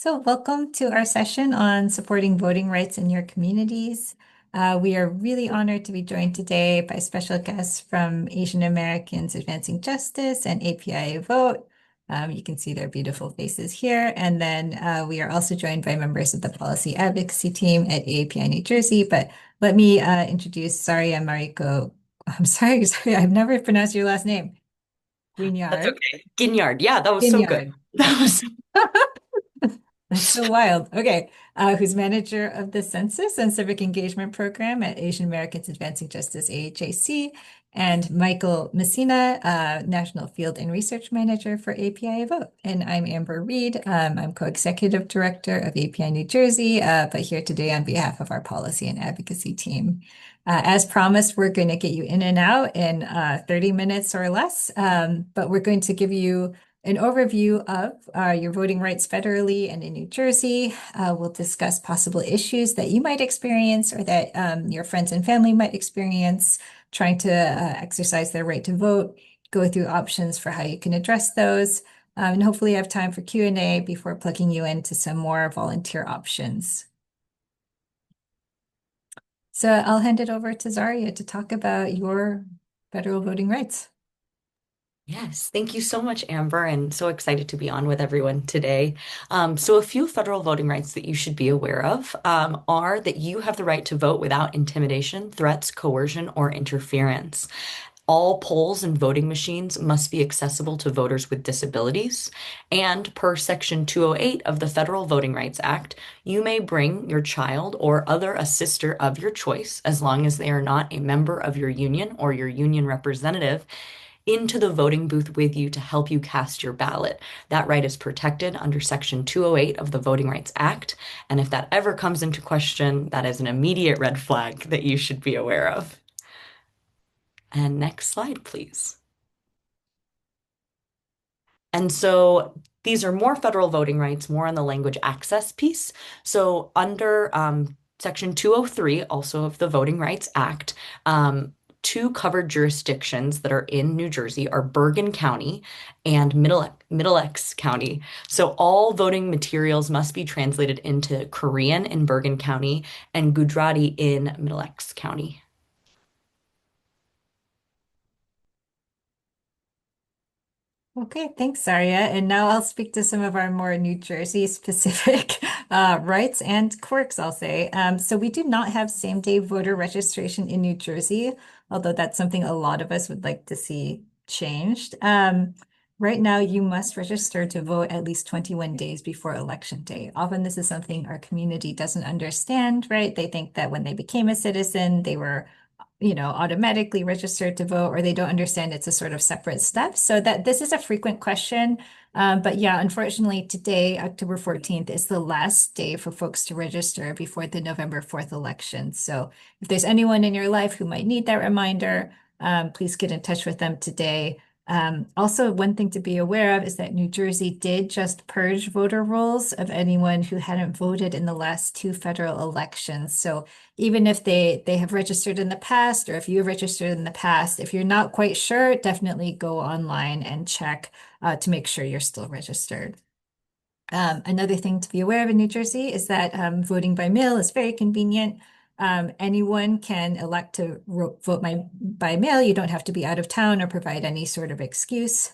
So, welcome to our session on supporting voting rights in your communities. We are really honored to be joined today by special guests from Asian Americans Advancing Justice and API Vote. You can see their beautiful faces here. And then we are also joined by members of the policy advocacy team at AAPI New Jersey. But let me introduce Saria Mariko. I'm sorry, I've never pronounced your last name. That's Grignard. okay. Ginyard. Yeah, that was so good. Grignard. That was That's so wild. Okay. Who's manager of the Census and Civic Engagement Program at Asian Americans Advancing Justice-AAJC, and Michael Messina, National Field and Research Manager for APIAVote. And I'm Amber Reed. I'm co-executive director of API New Jersey, but here today on behalf of our policy and advocacy team. As promised, we're going to get you in and out in 30 minutes or less, but we're going to give you an overview of your voting rights federally and in New Jersey. We'll discuss possible issues that you might experience or that your friends and family might experience trying to exercise their right to vote, go through options for how you can address those, and hopefully have time for Q&A before plugging you into some more volunteer options. So I'll hand it over to Zaria to talk about your federal voting rights. Yes, thank you so much, Amber, and so excited to be on with everyone today. So, a few federal voting rights that you should be aware of are that you have the right to vote without intimidation, threats, coercion, or interference. All polls and voting machines must be accessible to voters with disabilities. And per Section 208 of the Federal Voting Rights Act, you may bring your child or other assister of your choice, as long as they are not a member of your union or your union representative, into the voting booth with you to help you cast your ballot. That right is protected under Section 208 of the Voting Rights Act. And if that ever comes into question, that is an immediate red flag that you should be aware of. And next slide, please. And so these are more federal voting rights, more on the language access piece. So under Section 203, also of the Voting Rights Act, two covered jurisdictions that are in New Jersey are Bergen County and Middlesex County. So all voting materials must be translated into Korean in Bergen County and Gujarati in Middlesex County. Okay, thanks, Saria. And now I'll speak to some of our more New Jersey specific rights and quirks, I'll say. So we do not have same-day voter registration in New Jersey, although that's something a lot of us would like to see changed. Right now, you must register to vote at least 21 days before Election Day. Often this is something our community doesn't understand, right? They think that when they became a citizen, they were automatically registered to vote, or they don't understand it's a sort of separate step. So that this is a frequent question. But yeah, unfortunately, today, October 14th, is the last day for folks to register before the November 4th election. So if there's anyone in your life who might need that reminder, please get in touch with them today. Also, one thing to be aware of is that New Jersey did just purge voter rolls of anyone who hadn't voted in the last two federal elections. So even if they have registered in the past, or if you have registered in the past, if you're not quite sure, definitely go online and check to make sure you're still registered. Another thing to be aware of in New Jersey is that voting by mail is very convenient. Anyone can elect to vote by mail. You don't have to be out of town or provide any sort of excuse.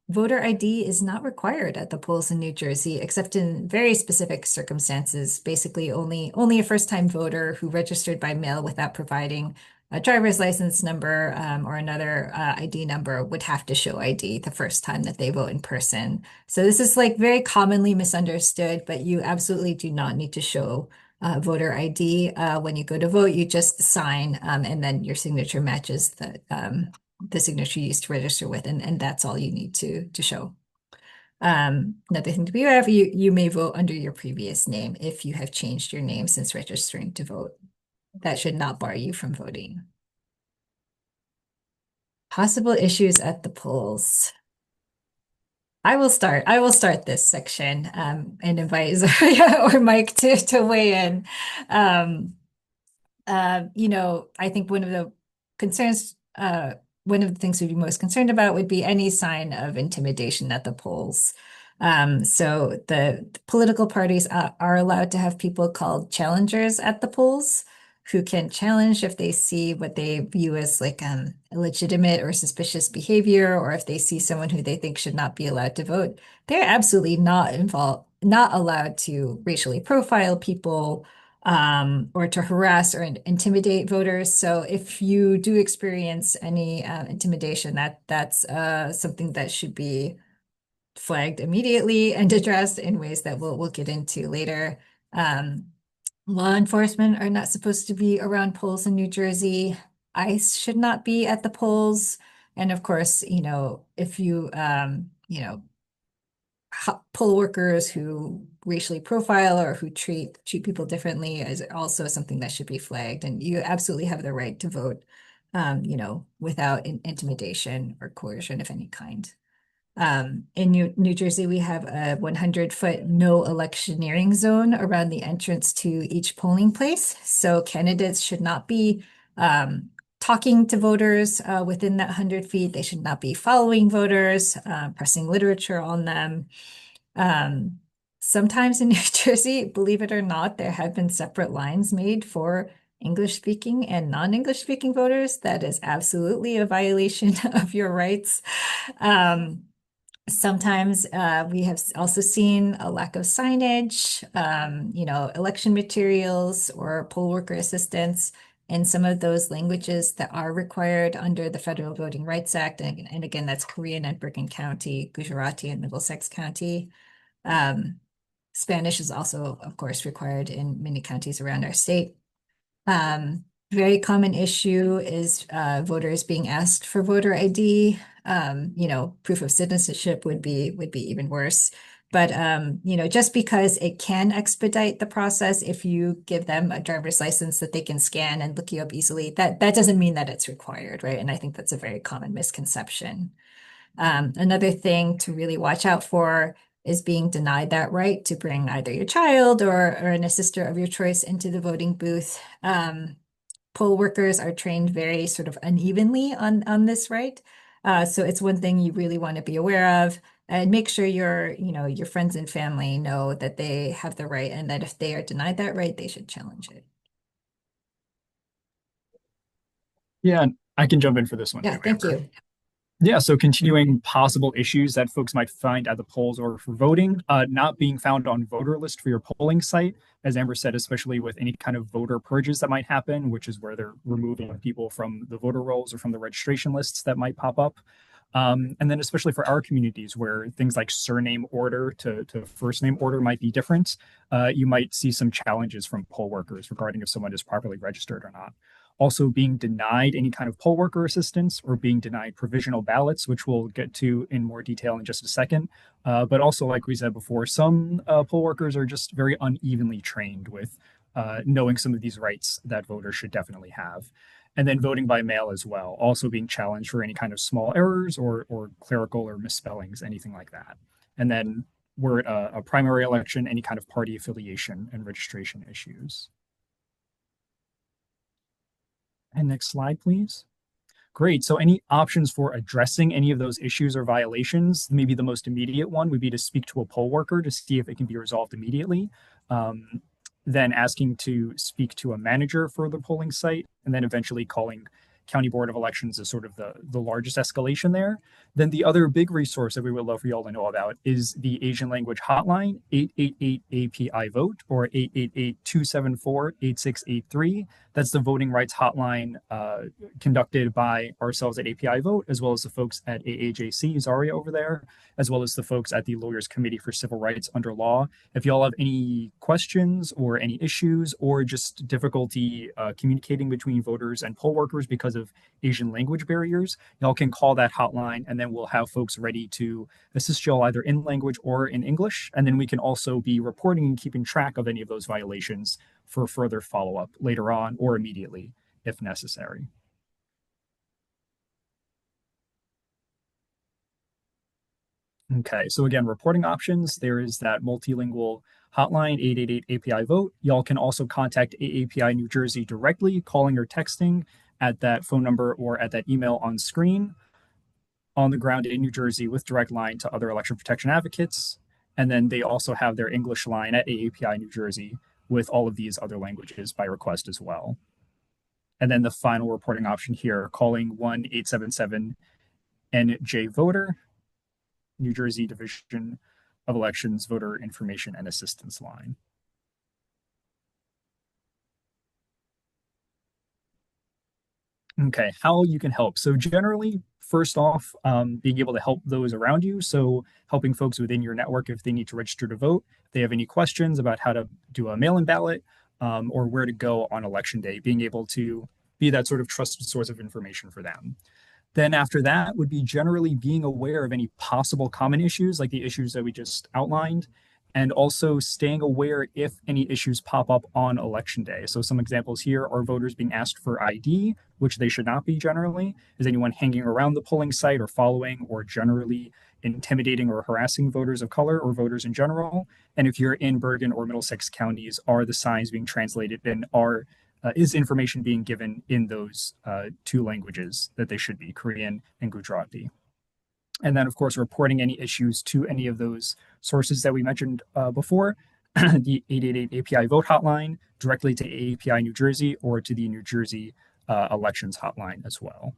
Voter ID is not required at the polls in New Jersey, except in very specific circumstances. Basically, only a first-time voter who registered by mail without providing a driver's license number or another ID number would have to show ID the first time that they vote in person. So this is like very commonly misunderstood, but you absolutely do not need to show voter ID when you go to vote. You just sign, and then your signature matches the signature you used to register with, and that's all you need to show. Another thing to be aware of, you may vote under your previous name if you have changed your name since registering to vote. That should not bar you from voting. Possible issues at the polls. I will start this section and invite Zaria or Mike to weigh in. Um, I think one of the concerns, one of the things we'd be most concerned about would be any sign of intimidation at the polls. So the political parties are allowed to have people called challengers at the polls who can challenge if they see what they view as like illegitimate or suspicious behavior, or if they see someone who they think should not be allowed to vote. They're absolutely not allowed to racially profile people or to harass or intimidate voters. So if you do experience any intimidation, that's something that should be flagged immediately and addressed in ways that we'll get into later. Um, Law enforcement are not supposed to be around polls in New Jersey. ICE should not be at the polls. And of course, if poll workers who racially profile or who treat people differently is also something that should be flagged. And you absolutely have the right to vote, without intimidation or coercion of any kind. In New Jersey, we have a 100-foot no electioneering zone around the entrance to each polling place. So candidates should not be talking to voters within that 100 feet. They should not be following voters, pressing literature on them. Um, Sometimes in New Jersey, believe it or not, there have been separate lines made for English speaking and non-English speaking voters. That is absolutely a violation of your rights. Um, Sometimes we have also seen a lack of signage, election materials or poll worker assistance in some of those languages that are required under the Federal Voting Rights Act. And again, that's Korean and Bergen County, Gujarati and Middlesex County. Um, Spanish is also, of course, required in many counties around our state. Very common issue is voters being asked for voter ID. Proof of citizenship would be even worse. But just because it can expedite the process if you give them a driver's license that they can scan and look you up easily, that doesn't mean that it's required, right? And I think that's a very common misconception. Another thing to really watch out for is being denied that right to bring either your child or an assister of your choice into the voting booth. Poll workers are trained very sort of unevenly on this right. So it's one thing you really want to be aware of and make sure your friends and family know that they have the right and that if they are denied that right, they should challenge it. Yeah, I can jump in for this one Yeah, too, thank Amber. you. Yeah, so continuing possible issues that folks might find at the polls or for voting, not being found on voter list for your polling site, as Amber said, especially with any kind of voter purges that might happen, which is where they're removing people from the voter rolls or from the registration lists that might pop up. And then especially for our communities where things like surname order to first name order might be different, you might see some challenges from poll workers regarding if someone is properly registered or not. Also, being denied any kind of poll worker assistance or being denied provisional ballots, which we'll get to in more detail in just a second. But also, like we said before, some poll workers are just very unevenly trained with knowing some of these rights that voters should definitely have. And then voting by mail as well, also being challenged for any kind of small errors or clerical or misspellings, anything like that. And then we're at a primary election, any kind of party affiliation and registration issues. And next slide, please. Great. So, any options for addressing any of those issues or violations? Maybe the most immediate one would be to speak to a poll worker to see if it can be resolved immediately. Then asking to speak to a manager for the polling site, and then eventually calling County Board of Elections as sort of the largest escalation there. Then the other big resource that we would love for y'all to know about is the Asian language hotline, 888 API Vote or 888-274-8683. That's the voting rights hotline conducted by ourselves at API Vote, as well as the folks at AAJC, Zaria over there, as well as the folks at the Lawyers Committee for Civil Rights under Law. If y'all have any questions or any issues or just difficulty communicating between voters and poll workers because of Asian language barriers, y'all can call that hotline and then we'll have folks ready to assist y'all either in language or in English. And then we can also be reporting and keeping track of any of those violations for further follow-up later on or immediately if necessary. Okay, so again, reporting options, there is that multilingual hotline, 888 API Vote. Y'all can also contact AAPI New Jersey directly, calling or texting at that phone number or at that email on screen on the ground in New Jersey with direct line to other election protection advocates. And then they also have their English line at AAPI New Jersey with all of these other languages by request as well. And then the final reporting option here, calling 1-877-NJ Voter, New Jersey Division of Elections Voter Information and Assistance Line. Okay, how you can help. So generally, first off, being able to help those around you. So helping folks within your network if they need to register to vote, if they have any questions about how to do a mail-in ballot, or where to go on election day, being able to be that sort of trusted source of information for them. Then after that would be generally being aware of any possible common issues, like the issues that we just outlined, and also staying aware if any issues pop up on election day. So some examples here are voters being asked for ID, which they should not be generally. Is anyone hanging around the polling site or following or generally intimidating or harassing voters of color or voters in general? And if you're in Bergen or Middlesex counties, are the signs being translated and is information being given in those two languages that they should be, Korean and Gujarati? And then, of course, reporting any issues to any of those sources that we mentioned before, the 888 API Vote hotline, directly to AAPI New Jersey, or to the New Jersey Elections hotline as well.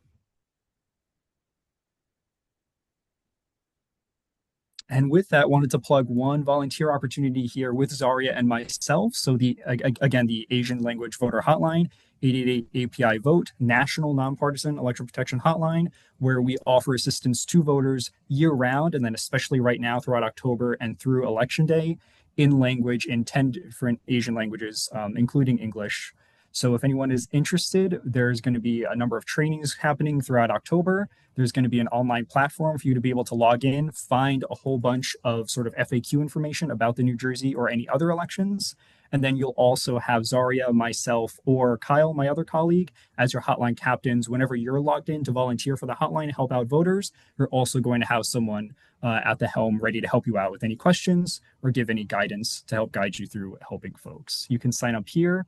And with that, wanted to plug one volunteer opportunity here with Zaria and myself. So again, the Asian Language Voter Hotline, 888 API Vote, National Nonpartisan Election Protection Hotline, where we offer assistance to voters year round, and then especially right now throughout October and through Election Day in language in 10 different Asian languages, including English. So if anyone is interested, there's going to be a number of trainings happening throughout October. There's going to be an online platform for you to be able to log in, find a whole bunch of sort of FAQ information about the New Jersey or any other elections. And then you'll also have Zaria, myself, or Kyle, my other colleague, as your hotline captains. Whenever you're logged in to volunteer for the hotline and help out voters, you're also going to have someone at the helm ready to help you out with any questions or give any guidance to help guide you through helping folks. You can sign up here,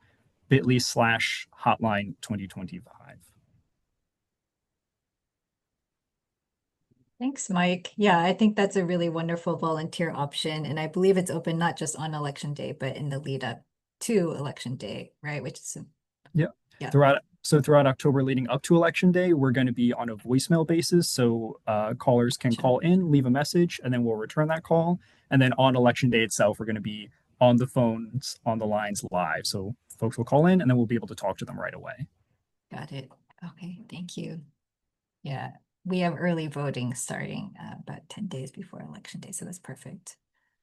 bit.ly/hotline 2025. Thanks, Mike. Yeah, I think that's a really wonderful volunteer option. And I believe it's open not just on election day, but in the lead up to election day, right? Which is, Yeah. yeah. Throughout October leading up to election day, we're going to be on a voicemail basis. So callers can call in, leave a message, and then we'll return that call. And then on election day itself, we're going to be on the phones, on the lines live. So folks will call in and then we'll be able to talk to them right away. Got it. Okay, thank you. Yeah, we have early voting starting about 10 days before election day, so that's perfect.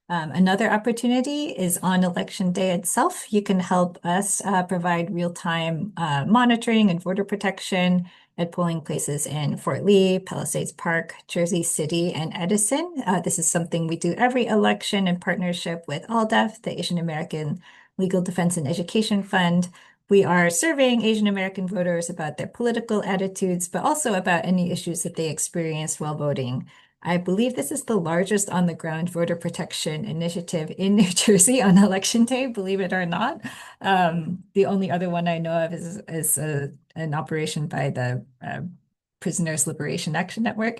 Another opportunity is on election day itself. You can help us provide real-time monitoring and voter protection at polling places in Fort Lee, Palisades Park, Jersey City, and Edison. This is something we do every election in partnership with ALDEF, the Asian American Legal Defense and Education Fund. We are surveying Asian American voters about their political attitudes, but also about any issues that they experienced while voting. I believe this is the largest on-the-ground voter protection initiative in New Jersey on election day, believe it or not. The only other one I know of is an operation by the Prisoners Liberation Action Network.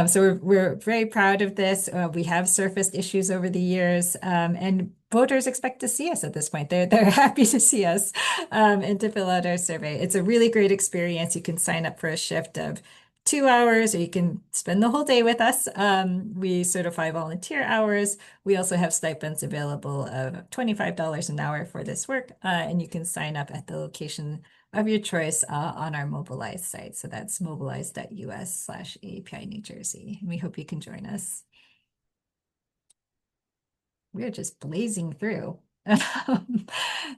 So we're very proud of this. We have surfaced issues over the years, and voters expect to see us at this point. They're happy to see us and to fill out our survey. It's a really great experience. You can sign up for a shift of 2 hours, or you can spend the whole day with us. We certify volunteer hours. We also have stipends available of $25 an hour for this work, and you can sign up at the location of your choice on our Mobilize site. So that's mobilize.us/AAPI New Jersey. And we hope you can join us. We're just blazing through.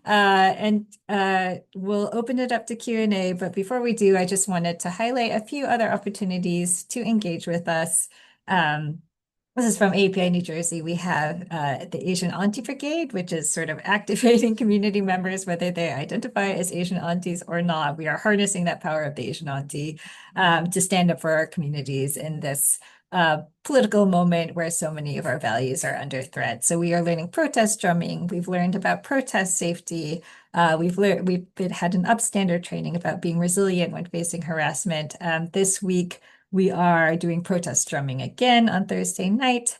And we'll open it up to Q&A, but before we do, I just wanted to highlight a few other opportunities to engage with us. This is from API New Jersey. We have the Asian Auntie Brigade, which is sort of activating community members, whether they identify as Asian aunties or not. We are harnessing that power of the Asian auntie to stand up for our communities in this political moment where so many of our values are under threat. So we are learning protest drumming. We've learned about protest safety. We've had an upstander training about being resilient when facing harassment. This week, we are doing protest drumming again on Thursday night.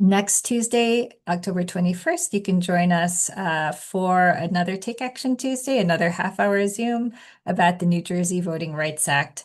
Next Tuesday, October 21st, you can join us for another Take Action Tuesday, another half-hour Zoom about the New Jersey Voting Rights Act,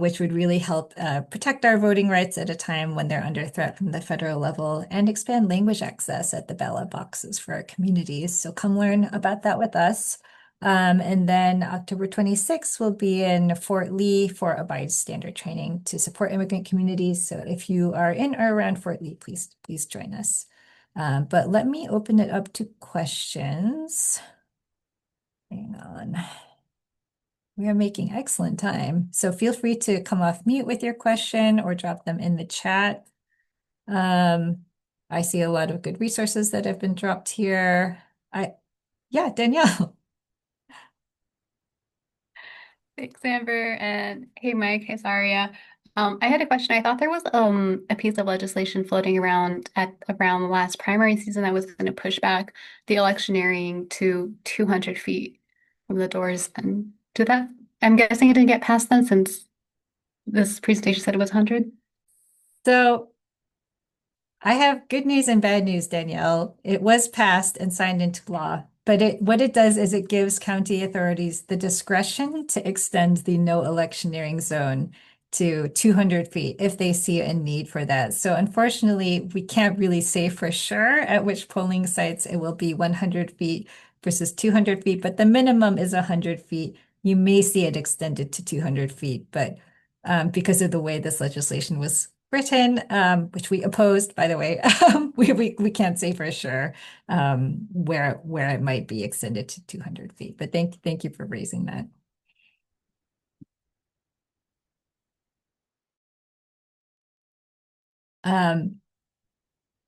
which would really help protect our voting rights at a time when they're under threat from the federal level and expand language access at the ballot boxes for our communities. So come learn about that with us. And then October 26th, we'll be in Fort Lee for APIAVote standard training to support immigrant communities. So if you are in or around Fort Lee, please join us. But let me open it up to questions. Hang on. We are making excellent time. So feel free to come off mute with your question or drop them in the chat. I see a lot of good resources that have been dropped here. Yeah, Danielle. Thanks, Amber. And hey, Mike. Hey, Saria. I had a question. I thought there was a piece of legislation floating around at around the last primary season that was going to push back the electioneering to 200 feet from the doors. And did that? I'm guessing it didn't get passed then, since this presentation said it was 100. So I have good news and bad news, Danielle. It was passed and signed into law, but what it does is it gives county authorities the discretion to extend the no electioneering zone to 200 feet if they see a need for that. So unfortunately, we can't really say for sure at which polling sites it will be 100 feet versus 200 feet, but the minimum is 100 feet. You may see it extended to 200 feet, but because of the way this legislation was written, which we opposed, by the way. We can't say for sure where it might be extended to 200 feet. But thank you for raising that.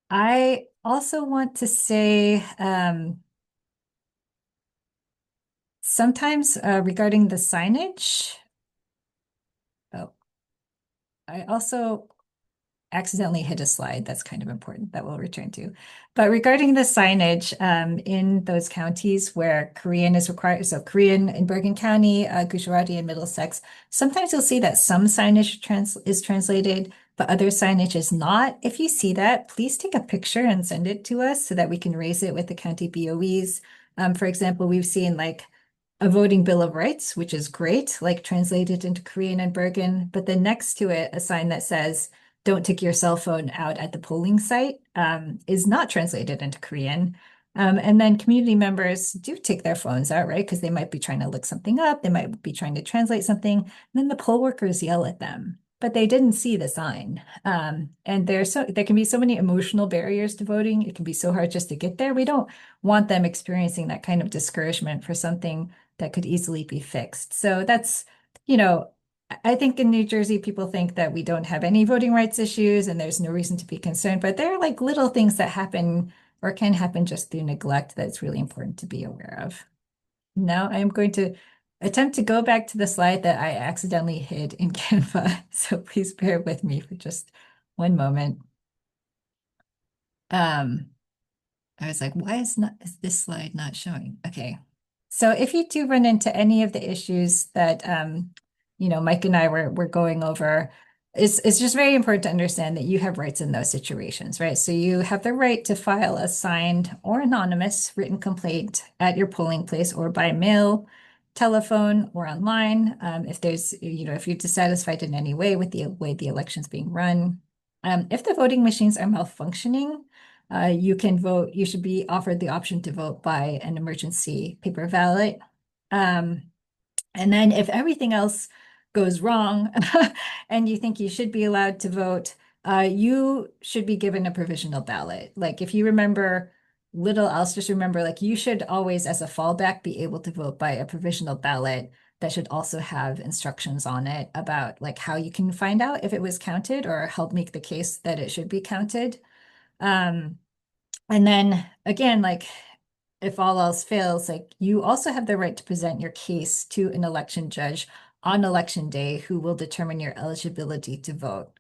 I also want to say sometimes regarding the signage. Oh, I also accidentally hit a slide. That's kind of important that we'll return to. But regarding the signage in those counties where Korean is required, so Korean in Bergen County, Gujarati in Middlesex, sometimes you'll see that some signage is translated, but other signage is not. If you see that, please take a picture and send it to us so that we can raise it with the county BOEs. For example, we've seen like a voting bill of rights, which is great, like translated into Korean in Bergen, but then next to it, a sign that says, don't take your cell phone out at the polling site is not translated into Korean. And then community members do take their phones out, right? Because they might be trying to look something up. They might be trying to translate something. And then the poll workers yell at them, but they didn't see the sign. And there can be so many emotional barriers to voting. It can be so hard just to get there. We don't want them experiencing that kind of discouragement for something that could easily be fixed. So that's, I think in New Jersey, people think that we don't have any voting rights issues and there's no reason to be concerned, but there are like little things that happen or can happen just through neglect that's really important to be aware of. Now I am going to attempt to go back to the slide that I accidentally hid in Canva. So please bear with me for just one moment. I was like, why is this slide not showing? Okay. So if you do run into any of the issues that Mike and I were going over, it's just very important to understand that you have rights in those situations, right? So you have the right to file a signed or anonymous written complaint at your polling place or by mail, telephone, or online. If you're dissatisfied in any way with the way the election's being run. If the voting machines are malfunctioning, you can vote. You should be offered the option to vote by an emergency paper ballot. And then if everything else goes wrong and you think you should be allowed to vote, you should be given a provisional ballot. Like if you remember little else, just remember like you should always, as a fallback, be able to vote by a provisional ballot that should also have instructions on it about like how you can find out if it was counted or help make the case that it should be counted. And then again, like if all else fails, like you also have the right to present your case to an election judge on election day who will determine your eligibility to vote.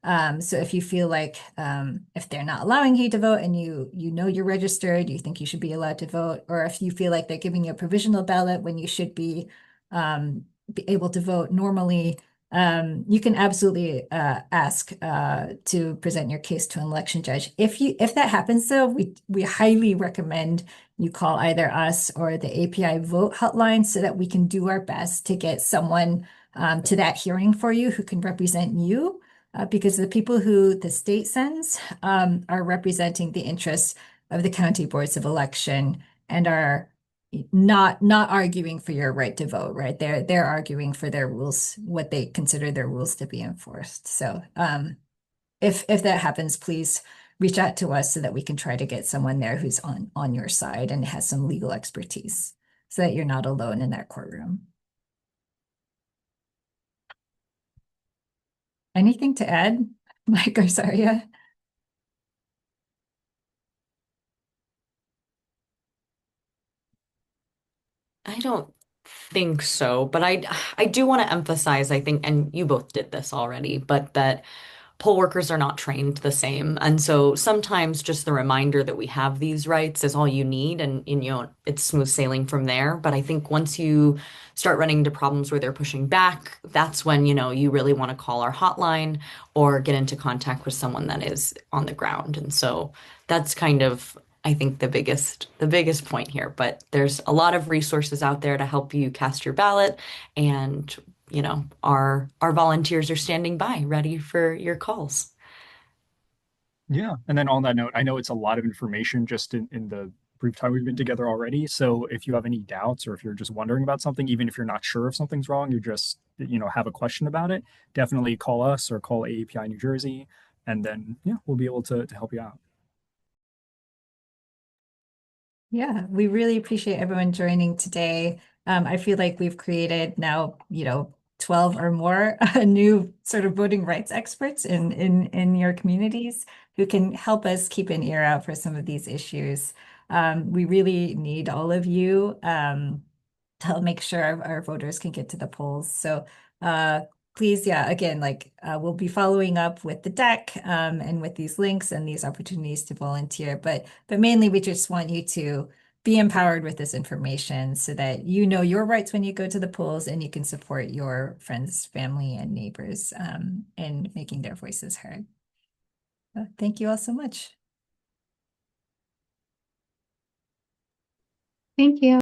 So if you feel like if they're not allowing you to vote and you know you're registered, you think you should be allowed to vote, or if you feel like they're giving you a provisional ballot when you should be able to vote normally, you can absolutely ask to present your case to an election judge. If that happens, though, we highly recommend you call either us or the API Vote hotline so that we can do our best to get someone to that hearing for you who can represent you. Because the people who the state sends are representing the interests of the county boards of election and are not arguing for your right to vote, right? They're arguing for their rules, what they consider their rules to be enforced. So if that happens, please reach out to us so that we can try to get someone there who's on your side and has some legal expertise so that you're not alone in that courtroom. Anything to add, Mike or Saria? I don't think so, but I do want to emphasize, I think, and you both did this already, but that poll workers are not trained the same. And so sometimes just the reminder that we have these rights is all you need, and you know, it's smooth sailing from there. But I think once you start running into problems where they're pushing back, that's when, you know, you really want to call our hotline or get into contact with someone that is on the ground. And so that's kind of, I think, the biggest point here. But there's a lot of resources out there to help you cast your ballot, and you know, our volunteers are standing by ready for your calls. Yeah. And then on that note, I know it's a lot of information just in the brief time we've been together already. So if you have any doubts or if you're just wondering about something, even if you're not sure if something's wrong, you just, have a question about it, definitely call us or call AAPI New Jersey. And then, yeah, we'll be able to help you out. Yeah, we really appreciate everyone joining today. I feel like we've created now, 12 or more new sort of voting rights experts in your communities who can help us keep an ear out for some of these issues. We really need all of you to make sure our voters can get to the polls. So please, yeah, again, we'll be following up with the deck and with these links and these opportunities to volunteer. But mainly we just want you to be empowered with this information so that you know your rights when you go to the polls and you can support your friends, family, and neighbors in making their voices heard. Thank you all so much. Thank you.